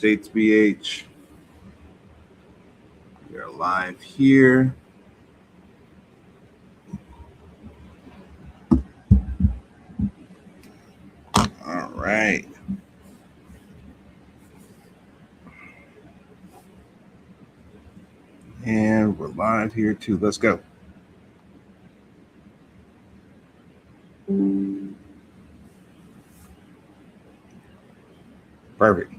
States BH. We are live here. All right. And we're live here too. Let's go. Perfect.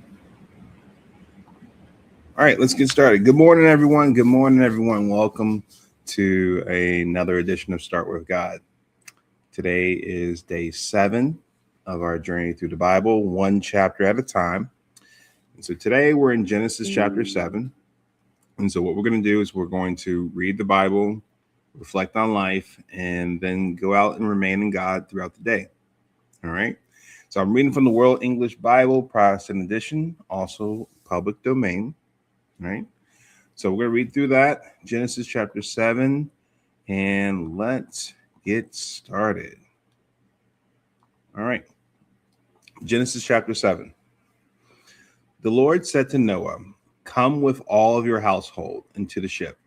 All right, let's get started. Good morning, everyone. Good morning, everyone. Welcome to another edition of Start With God. Today is day 7 of our journey through the Bible, one chapter at a time. And so today we're in Genesis chapter 7. And so what we're going to do is we're going to read the Bible, reflect on life, and then go out and remain in God throughout the day. All right. So I'm reading from the World English Bible, Protestant edition, also public domain. All right. So we're going to read through that, Genesis chapter 7, and let's get started. All right. Genesis chapter 7. The Lord said to Noah, "Come with all of your household into the ship,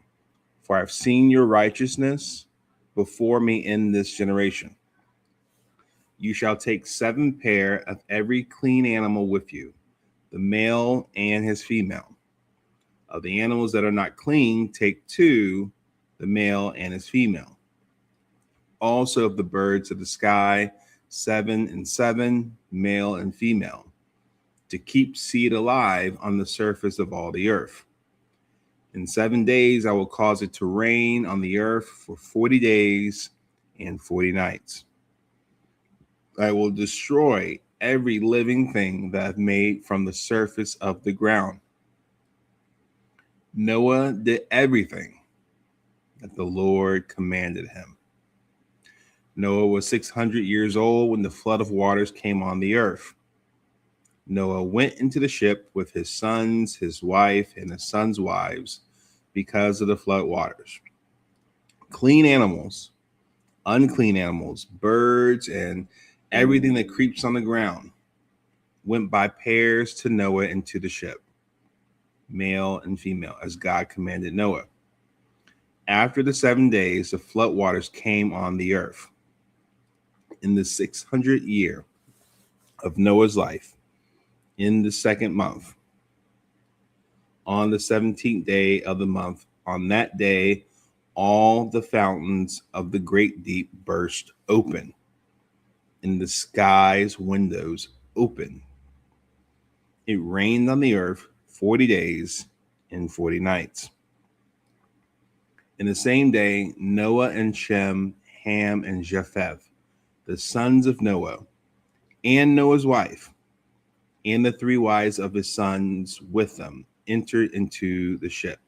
for I have seen your righteousness before me in this generation. You shall take 7 pair of every clean animal with you, the male and his female. Of the animals that are not clean, take 2, the male and his female. Also of the birds of the sky, 7 and 7, male and female, to keep seed alive on the surface of all the earth. In 7 days I will cause it to rain on the earth for 40 days and 40 nights. I will destroy every living thing that I've made from the surface of the ground." Noah did everything that the Lord commanded him. Noah was 600 years old when the flood of waters came on the earth. Noah went into the ship with his sons, his wife, and his sons' wives because of the flood waters. Clean animals, unclean animals, birds, and everything that creeps on the ground went by pairs to Noah into the ship, male and female, as God commanded Noah. After the 7 days, the flood waters came on the earth. In the 600th year of Noah's life, in the 2nd month, on the 17th day of the month, on that day, all the fountains of the great deep burst open, and the sky's windows opened. It rained on the earth 40 days and 40 nights. In the same day, Noah and Shem, Ham, and Japheth, the sons of Noah, and Noah's wife, and the 3 wives of his sons with them, entered into the ship.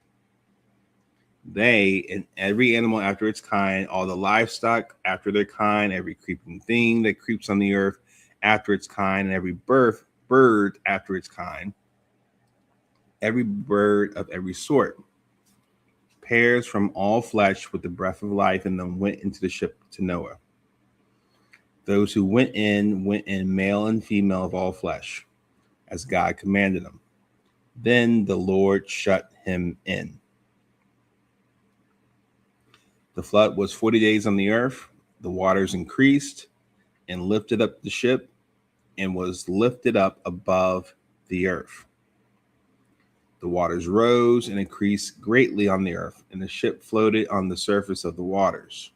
They and every animal after its kind, all the livestock after their kind, every creeping thing that creeps on the earth after its kind, and every bird after its kind, every bird of every sort, pairs from all flesh with the breath of life, and then went into the ship to Noah. Those who went in male and female of all flesh, as God commanded them. Then the Lord shut him in. The flood was 40 days on the earth. The waters increased and lifted up the ship, and was lifted up above the earth. The waters rose and increased greatly on the earth, and the ship floated on the surface of the waters.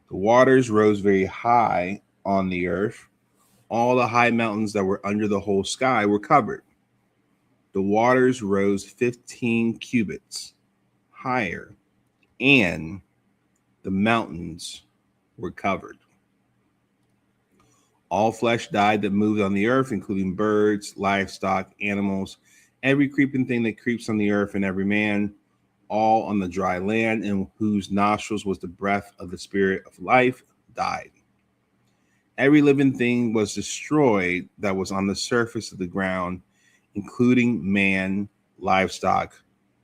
The waters rose very high on the earth. All the high mountains that were under the whole sky were covered. The waters rose 15 cubits higher, and the mountains were covered. All flesh died that moved on the earth, including birds, livestock, animals, every creeping thing that creeps on the earth, and every man, all on the dry land, in whose nostrils was the breath of the spirit of life, died. Every living thing was destroyed that was on the surface of the ground, including man, livestock,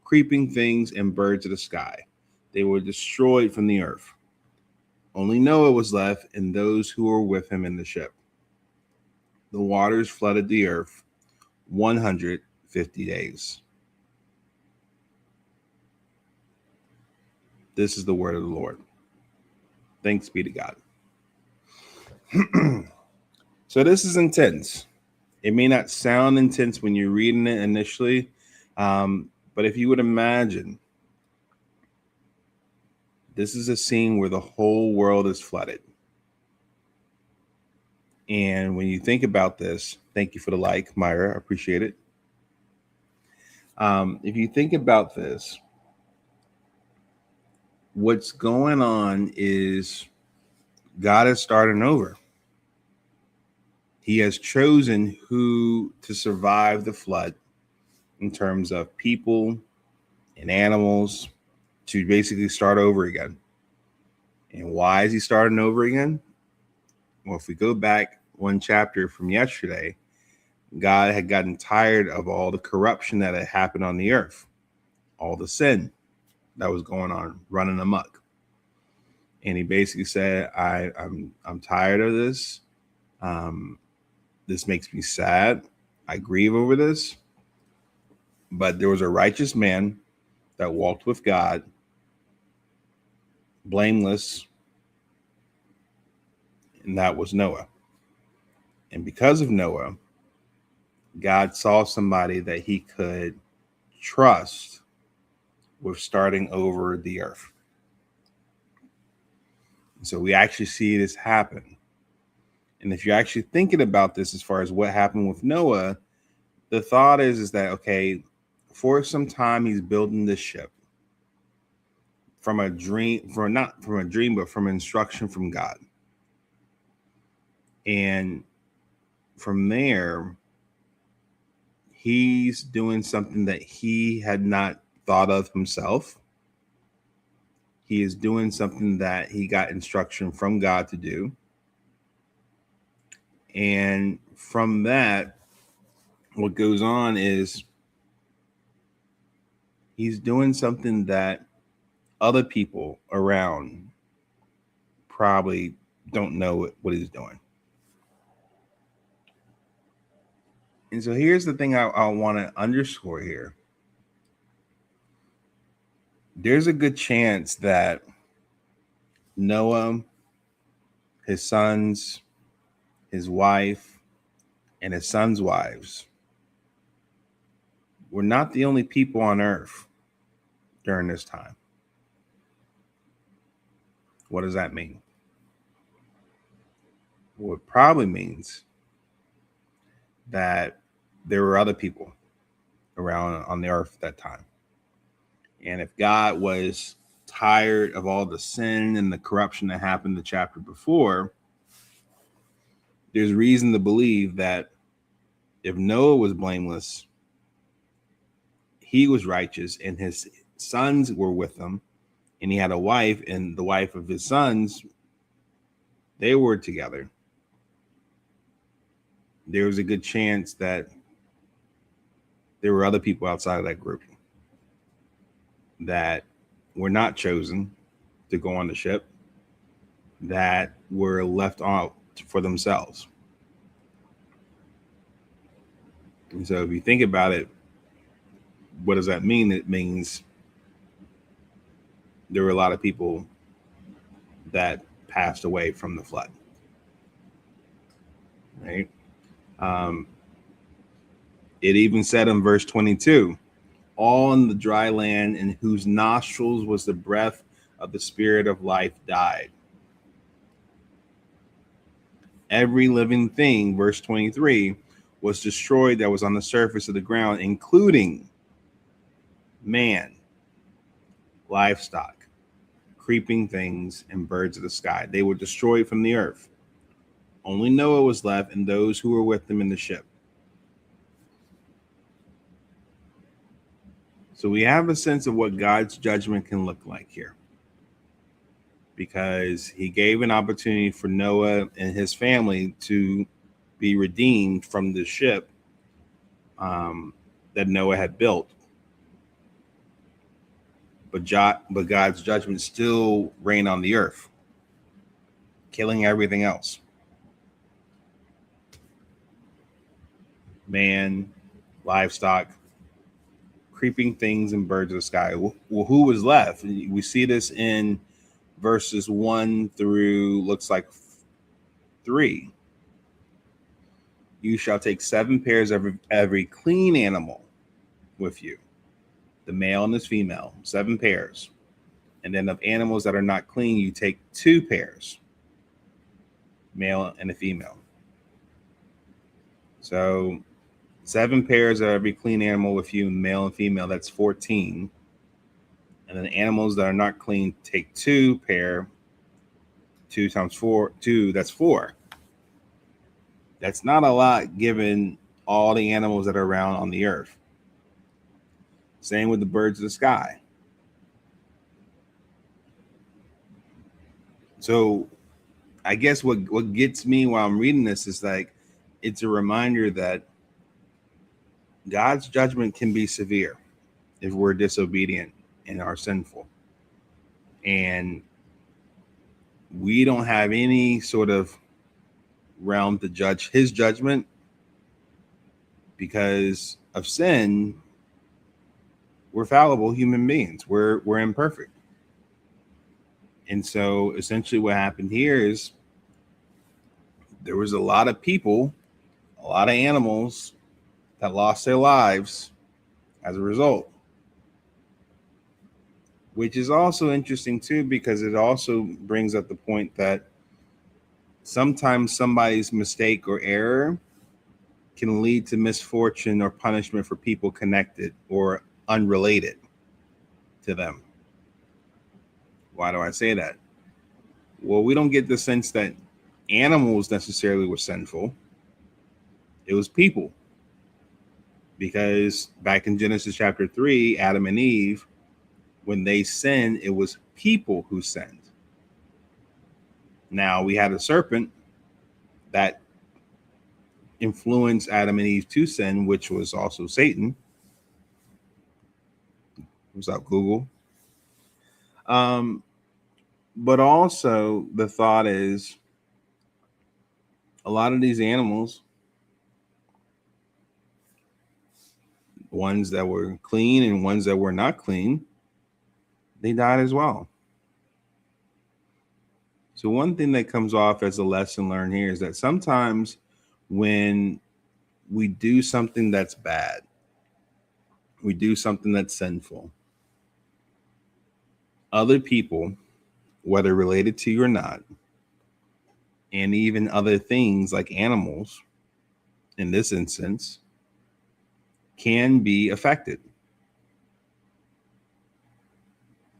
creeping things, and birds of the sky. They were destroyed from the earth. Only Noah was left, and those who were with him in the ship. The waters flooded the earth 150 50 days. This is the word of the Lord. Thanks be to God. So this is intense. It may not sound intense when you're reading it initially, but if you would imagine, this is a scene where the whole world is flooded. And when you think about this, thank you for the like, Myra. I appreciate it. If you think about this, what's going on is God is starting over. He has chosen who to survive the flood in terms of people and animals to basically start over again. And why is he starting over again? Well, if we go back one chapter from yesterday, God had gotten tired of all the corruption that had happened on the earth, all the sin that was going on, running amok. And he basically said, I'm tired of this. This makes me sad. I grieve over this. But there was a righteous man that walked with God, blameless, and that was Noah. And because of Noah, God saw somebody that he could trust with starting over the earth. And so we actually see this happen. And if you're actually thinking about this as far as what happened with Noah, the thought is that, okay, for some time he's building this ship from a dream, not from a dream, but from instruction from God. And from there, he's doing something that he had not thought of himself. He is doing something that he got instruction from God to do. And from that, what goes on is he's doing something that other people around probably don't know what he's doing. And so here's the thing I want to underscore here. There's a good chance that Noah, his sons, his wife, and his sons' wives were not the only people on earth during this time. What does that mean? Well, it probably means that there were other people around on the earth at that time. And if God was tired of all the sin and the corruption that happened the chapter before, there's reason to believe that if Noah was blameless, he was righteous, and his sons were with him, and he had a wife, and the wife of his sons, they were together. There was a good chance that there were other people outside of that group that were not chosen to go on the ship, that were left out for themselves. And so if you think about it, what does that mean? It means there were a lot of people that passed away from the flood, right? It even said in verse 22, all in the dry land in whose nostrils was the breath of the spirit of life died. Every living thing, verse 23, was destroyed that was on the surface of the ground, including man, livestock, creeping things, and birds of the sky. They were destroyed from the earth. Only Noah was left and those who were with him in the ship. So we have a sense of what God's judgment can look like here, because he gave an opportunity for Noah and his family to be redeemed from the ship that Noah had built. But God's judgment still reigned on the earth, killing everything else. Man, livestock, creeping things and birds of the sky. Well, who was left? We see this in verses 1 through looks like 3. You shall take 7 pairs of every clean animal with you, the male and his female, 7 pairs. And then of animals that are not clean, you take 2 pairs, male and a female. So 7 pairs of every clean animal with you, male and female, that's 14. And then animals that are not clean, take 2 pair, 2 times 4, 2, that's 4. That's not a lot given all the animals that are around on the earth. Same with the birds of the sky. So I guess what gets me while I'm reading this is like, it's a reminder that God's judgment can be severe if we're disobedient and are sinful. And we don't have any sort of realm to judge his judgment because of sin. We're fallible human beings. We're imperfect. And so essentially what happened here is there was a lot of people, a lot of animals that lost their lives as a result. Which is also interesting too, because it also brings up the point that sometimes somebody's mistake or error can lead to misfortune or punishment for people connected or unrelated to them. Why do I say that? Well, we don't get the sense that animals necessarily were sinful. It was people. Because back in Genesis chapter 3, Adam and Eve, when they sinned, it was people who sinned. Now, we had a serpent that influenced Adam and Eve to sin, which was also Satan. What's up, Google? But also the thought is a lot of these animals, ones that were clean and ones that were not clean, they died as well. So one thing that comes off as a lesson learned here is that sometimes when we do something that's bad, we do something that's sinful, other people, whether related to you or not, and even other things like animals, in this instance, can be affected.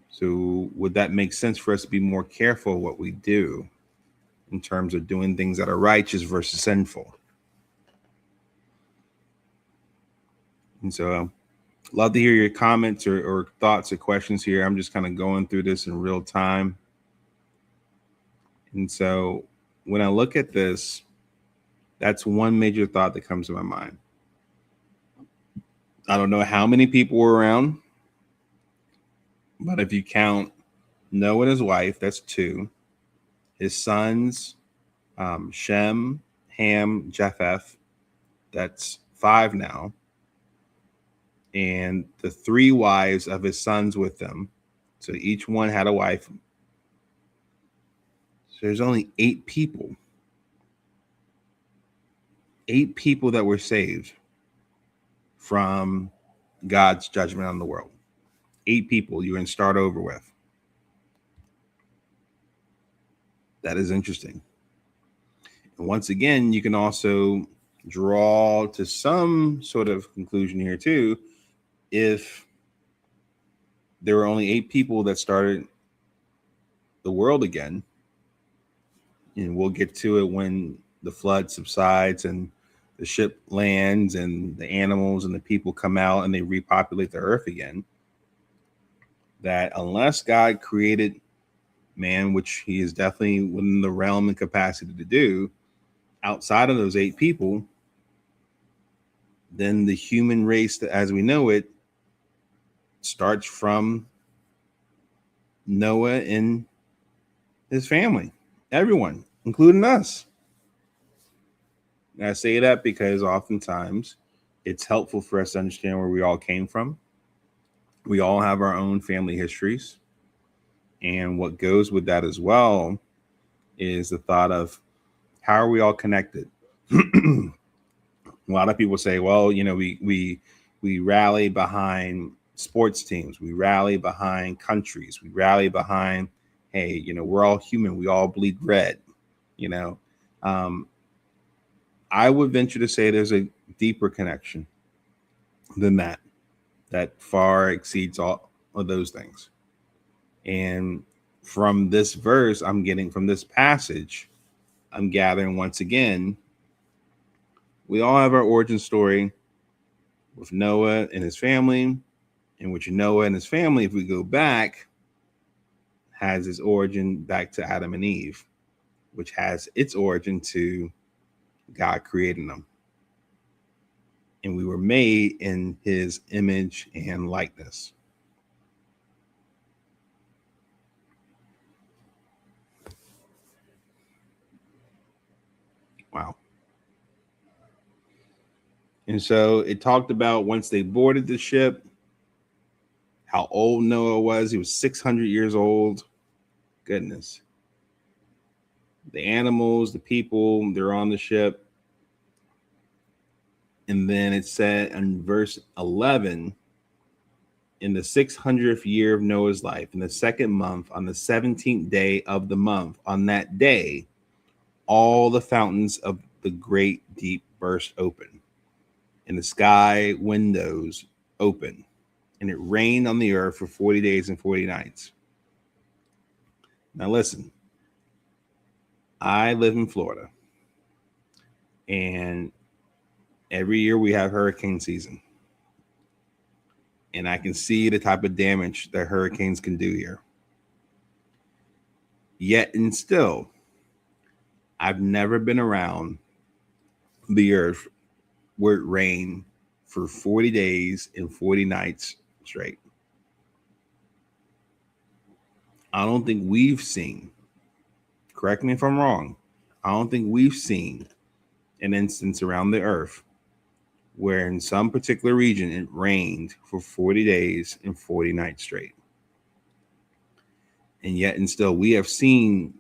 So would that make sense for us to be more careful what we do in terms of doing things that are righteous versus sinful? And so love to hear your comments or thoughts or questions here. I'm just kind of going through this in real time. And so when I look at this, that's one major thought that comes to my mind. I don't know how many people were around, but if you count Noah and his wife, that's 2. His sons, Shem, Ham, Japheth, that's 5 now. And the 3 wives of his sons with them. So each one had a wife. So there's only 8 people. 8 people that were saved from God's judgment on the world. 8 people you're going to start over with. That is interesting. And once again, you can also draw to some sort of conclusion here too. If there were only 8 people that started the world again, and we'll get to it when the flood subsides and the ship lands and the animals and the people come out and they repopulate the earth again, that unless God created man, which he is definitely within the realm and capacity to do, outside of those 8 people, then the human race as we know it starts from Noah and his family, everyone, including us. And I say that because oftentimes it's helpful for us to understand where we all came from We all have our own family histories. And what goes with that as well is the thought of how are we all connected? A lot of people say, well, we rally behind sports teams, we rally behind countries, we rally behind, hey, we're all human, we all bleed red, you know. Um, I would venture to say there's a deeper connection than that far exceeds all of those things. And from this verse, from this passage, I'm gathering once again, we all have our origin story with Noah and his family, in which Noah and his family, if we go back, has its origin back to Adam and Eve, which has its origin to God creating them. And we were made in his image and likeness. Wow. And so it talked about once they boarded the ship, how old Noah was. He was 600 years old. Goodness. The animals, the people, they're on the ship. And then it said in verse 11, in the 600th year of Noah's life, in the second month, on the 17th day of the month, on that day, all the fountains of the great deep burst open, and the sky windows open, and it rained on the earth for 40 days and 40 nights. Now listen, I live in Florida, and every year we have hurricane season. And I can see the type of damage that hurricanes can do here. Yet and still, I've never been around the earth where it rained for 40 days and 40 nights straight. I don't think we've seen, correct me if I'm wrong, I don't think we've seen an instance around the earth where in some particular region it rained for 40 days and 40 nights straight. And yet and still, we have seen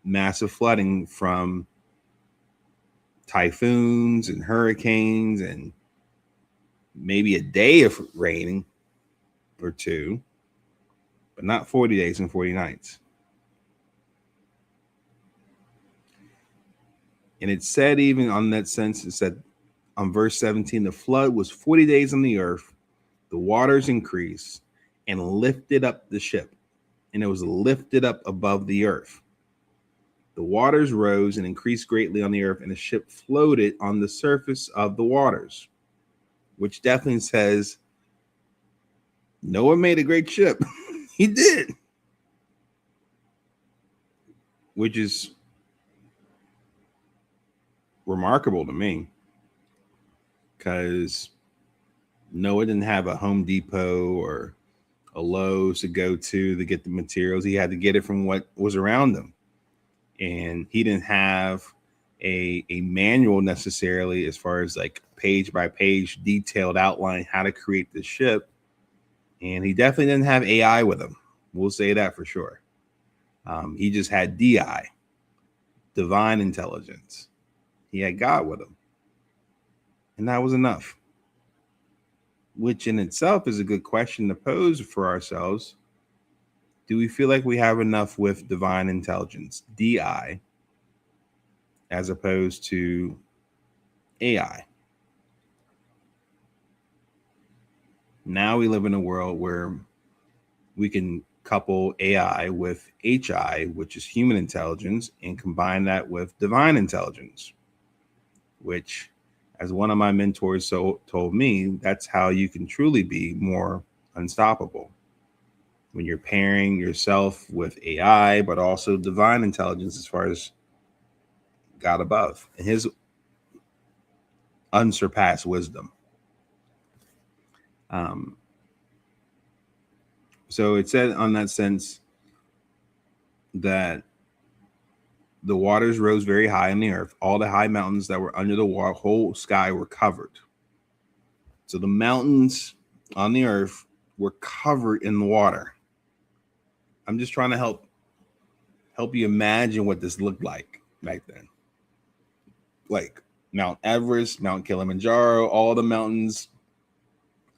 massive flooding from typhoons and hurricanes and maybe a day of raining or two, but not 40 days and 40 nights. And it said, even on that sense, it said on verse 17, the flood was 40 days on the earth, the waters increased and lifted up the ship, and it was lifted up above the earth. The waters rose and increased greatly on the earth, and the ship floated on the surface of the waters, which definitely says Noah made a great ship. He did. Which is remarkable to me, because Noah didn't have a Home Depot or a Lowe's to go to get the materials. He had to get it from what was around him. And he didn't have a manual necessarily, as far as like page by page detailed outline how to create the ship. And he definitely didn't have AI with him. We'll say that for sure. He just had DI, divine intelligence. He had God with him. And that was enough. Which in itself is a good question to pose for ourselves. Do we feel like we have enough with divine intelligence, DI, as opposed to AI? Now we live in a world where we can couple AI with HI, which is human intelligence, and combine that with divine intelligence, which, as one of my mentors told me, that's how you can truly be more unstoppable. When you're pairing yourself with AI, but also divine intelligence, as far as God above and his unsurpassed wisdom. So it said on that sense that the waters rose very high in the earth. All the high mountains that were under the whole sky were covered. So the mountains on the earth were covered in the water. I'm just trying to help you imagine what this looked like back then. Like Mount Everest, Mount Kilimanjaro, all the mountains,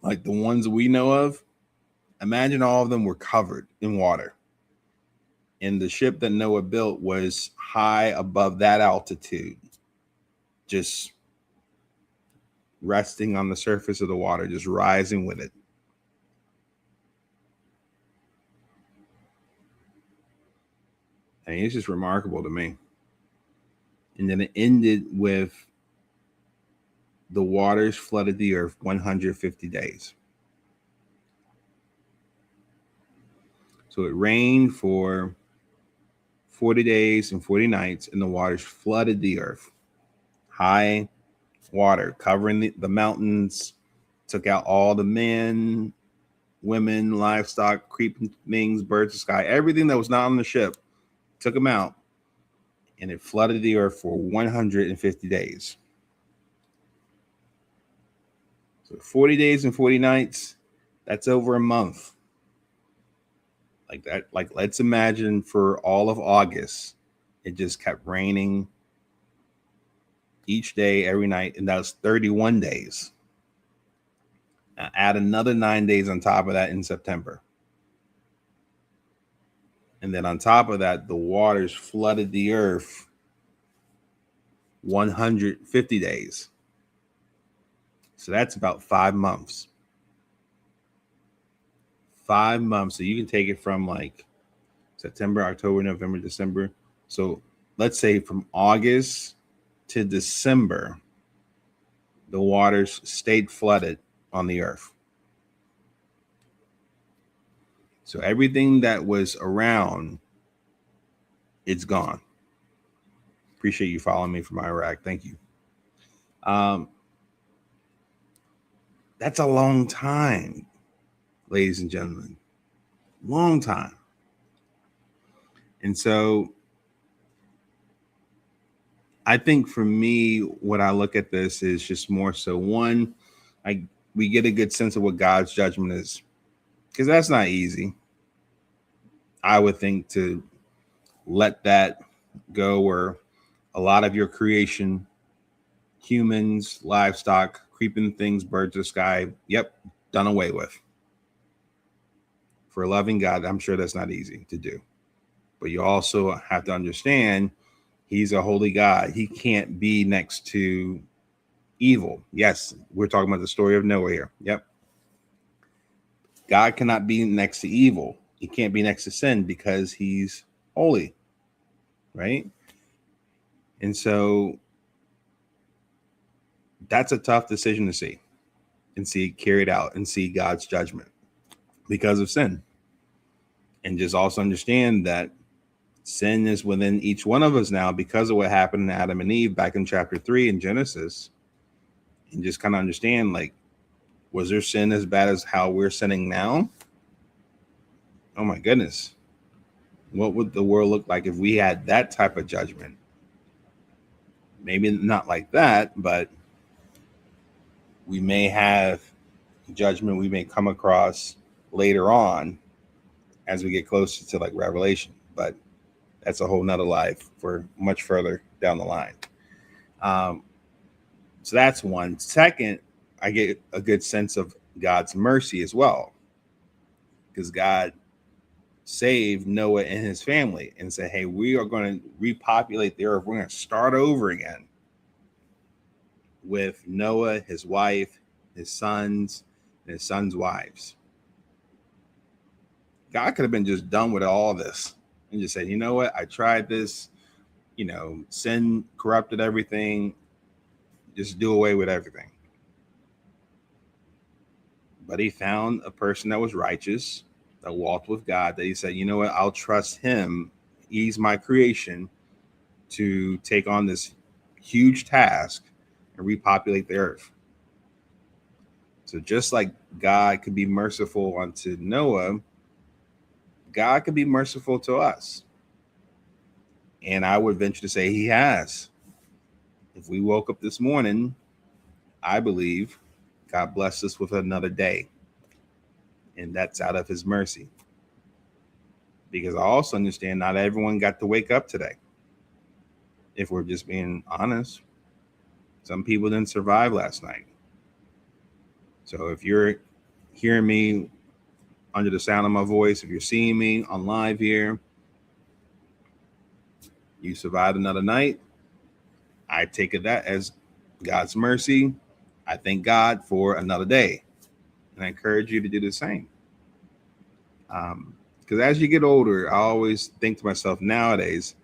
like the ones we know of. Imagine all of them were covered in water. And the ship that Noah built was high above that altitude, just resting on the surface of the water, just rising with it. I mean, it's just remarkable to me. And then it ended with the waters flooded the earth 150 days. So it rained for 40 days and 40 nights, and the waters flooded the earth. High water covering the mountains, took out all the men, women, livestock, creeping things, birds of the sky, everything that was not on the ship, took them out, and it flooded the earth for 150 days. So 40 days and 40 nights, that's over a month. Like that, like let's imagine for all of August, it just kept raining each day, every night, and that was 31 days. Now add another 9 days on top of that in September. And then on top of that, the waters flooded the earth 150 days. So that's about 5 months. 5 months. So you can take it from like September, October, November, December. So let's say from August to December, the waters stayed flooded on the earth. So everything that was around, it's gone. Appreciate you following me from Iraq. Thank you. That's a long time, ladies and gentlemen. Long time. And so I think for me, what I look at this is just more so one, we get a good sense of what God's judgment is, because that's not easy. I would think to let that go, where a lot of your creation, humans, livestock, creeping things, birds of the sky, yep, done away with. For a loving God, I'm sure that's not easy to do. But you also have to understand he's a holy God. He can't be next to evil. Yes, we're talking about the story of Noah here. Yep. God cannot be next to evil. He can't be next to sin because he's holy, right? And so that's a tough decision to see and see it carried out and see God's judgment because of sin. And just also understand that sin is within each one of us now because of what happened to Adam and Eve back in chapter 3 in Genesis. And just kind of understand, like, was their sin as bad as how we're sinning now? Oh my goodness. What would the world look like if we had that type of judgment? Maybe not like that, but we may have judgment we may come across later on as we get closer to like Revelation. But that's a whole nother life for much further down the line. So that's one. Second, I get a good sense of God's mercy as well, because God saved Noah and his family and said, hey, we are going to repopulate the earth. We're going to start over again with Noah, his wife, his sons, and his sons' wives. God could have been just done with all this and just said, you know what? I tried this, sin corrupted everything. Just do away with everything. But he found a person that was righteous, that walked with God, that he said, you know what? I'll trust him. He's my creation to take on this huge task and repopulate the earth. So just like God could be merciful unto Noah, God could be merciful to us. And I would venture to say he has. If we woke up this morning, I believe God blessed us with another day. And that's out of his mercy. Because I also understand not everyone got to wake up today. If we're just being honest, some people didn't survive last night. So if you're hearing me under the sound of my voice, if you're seeing me on live here, you survived another night. I take it that as God's mercy. I thank God for another day. And I encourage you to do the same. Because as you get older, I always think to myself nowadays,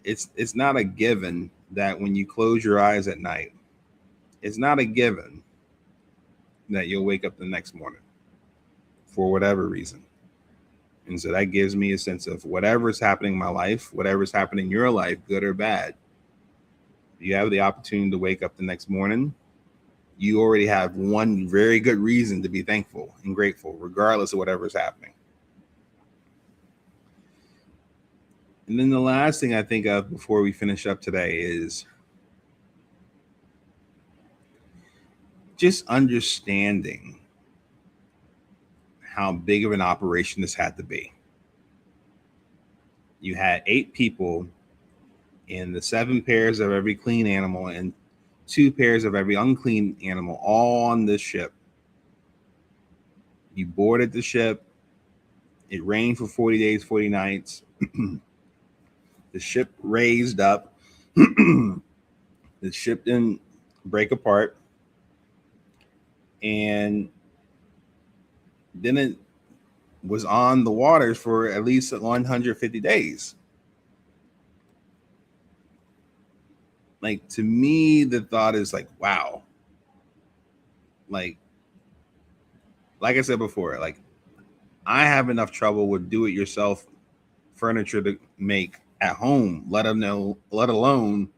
it's not a given that when you close your eyes at night, it's not a given that you'll wake up the next morning for whatever reason. And so that gives me a sense of whatever's happening in my life, whatever's happening in your life, good or bad, you have the opportunity to wake up the next morning. You already have one very good reason to be thankful and grateful, regardless of whatever's happening. And then the last thing I think of before we finish up today is just understanding how big of an operation this had to be. You had 8 people in the 7 pairs of every clean animal and 2 pairs of every unclean animal, all on this ship. You boarded the ship. It rained for 40 days, 40 nights. The ship raised up. The ship didn't break apart. And then it was on the waters for at least 150 days. Like, to me, the thought is like, wow. Like I said before, like, I have enough trouble with do-it-yourself furniture to make at home, let alone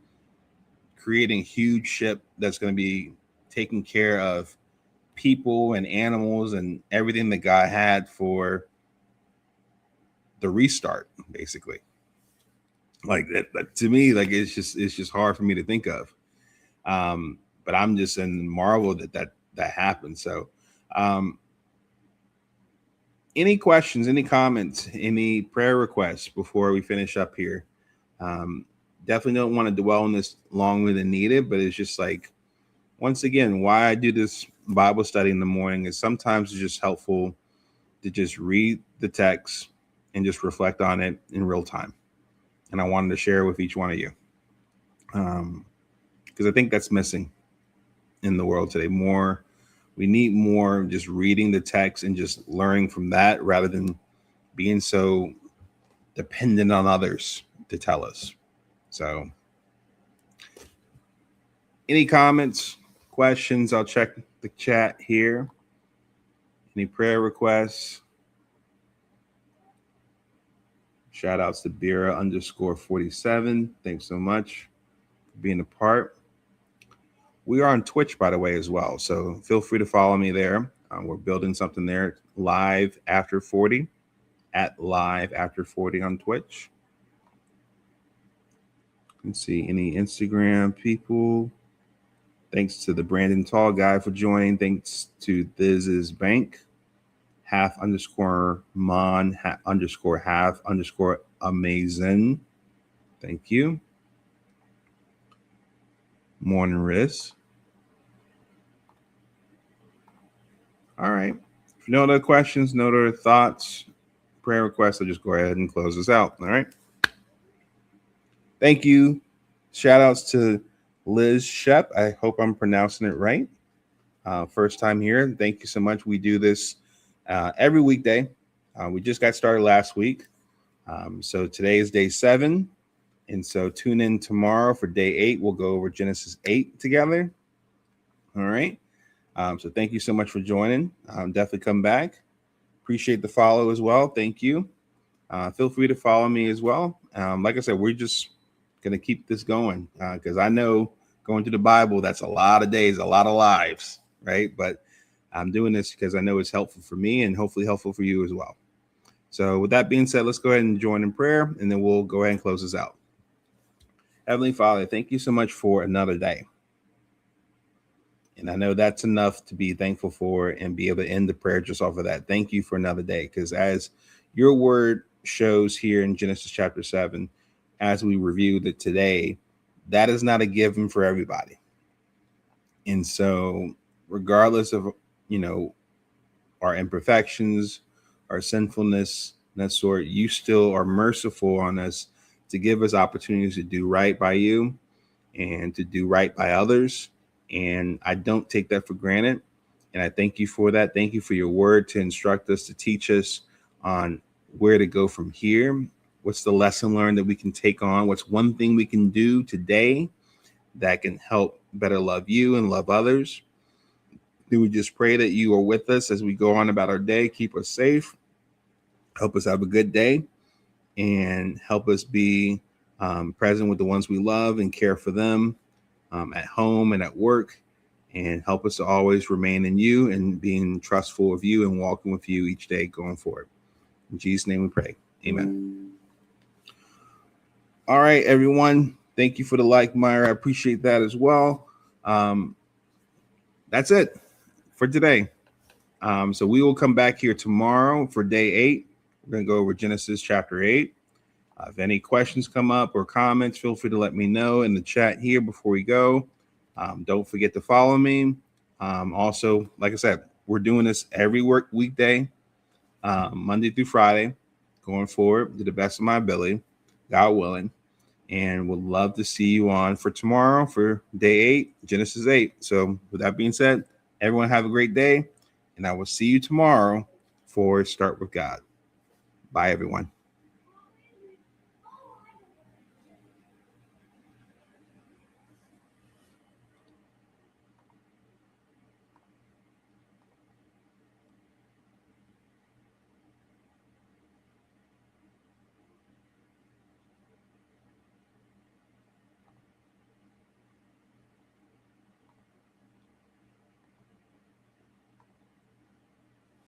creating a huge ship that's going to be taking care of people and animals and everything that God had for the restart, basically. Like that to me, like it's just hard for me to think of. But I'm just in marvel that happened. So any questions, any comments, any prayer requests before we finish up here? Definitely don't want to dwell on this longer than needed, but it's just like, once again, why I do this Bible study in the morning is sometimes it's just helpful to just read the text and just reflect on it in real time. And I wanted to share with each one of you. Because I think that's missing in the world today. We need more just reading the text and just learning from that rather than being so dependent on others to tell us. So any comments, questions? I'll check the chat here. Any prayer requests? Shout outs to Bira_47. Thanks so much for being a part. We are on Twitch, by the way, as well. So feel free to follow me there. We're building something there. Live After 40 at Live After 40 on Twitch. Let's see any Instagram people. Thanks to the Brandon Tall guy for joining. Thanks to Thiz's Bank. _mon _half _amazing. Thank you. Morning, Riz. All right. If no other questions, no other thoughts, prayer requests, I'll just go ahead and close this out. All right. Thank you. Shout outs to Liz Shep. I hope I'm pronouncing it right. First time here. Thank you so much. We do this every weekday. We just got started last week. So today is day 7. And so tune in tomorrow for day 8. We'll go over Genesis 8 together. All right. So thank you so much for joining. Definitely come back. Appreciate the follow as well. Thank you. Feel free to follow me as well. Like I said, we're just going to keep this going because I know going through the Bible, that's a lot of days, a lot of lives, right? But I'm doing this because I know it's helpful for me and hopefully helpful for you as well. So with that being said, let's go ahead and join in prayer, and then we'll go ahead and close this out. Heavenly Father, thank you so much for another day. And I know that's enough to be thankful for and be able to end the prayer just off of that. Thank you for another day. Because as your word shows here in Genesis chapter 7, as we reviewed it today, that is not a given for everybody. And so, regardless of, our imperfections, our sinfulness, that sort, you still are merciful on us to give us opportunities to do right by you and to do right by others. And I don't take that for granted. And I thank you for that. Thank you for your word to instruct us, to teach us on where to go from here. What's the lesson learned that we can take on? What's one thing we can do today that can help better love you and love others? Do we just pray that you are with us as we go on about our day? Keep us safe. Help us have a good day and help us be present with the ones we love and care for them at home and at work, and help us to always remain in you and being trustful of you and walking with you each day going forward. In Jesus' name we pray. Amen. All right, everyone. Thank you for the like, Myra. I appreciate that as well. That's it for today. So we will come back here tomorrow for day 8. We're going to go over Genesis chapter 8. If any questions come up or comments, feel free to let me know in the chat here before we go. Don't forget to follow me. Also, like I said, we're doing this every weekday, Monday through Friday, going forward to the best of my ability, God willing. And would love to see you on for tomorrow for day 8, Genesis 8. So with that being said, everyone have a great day. And I will see you tomorrow for Start With God. Bye, everyone.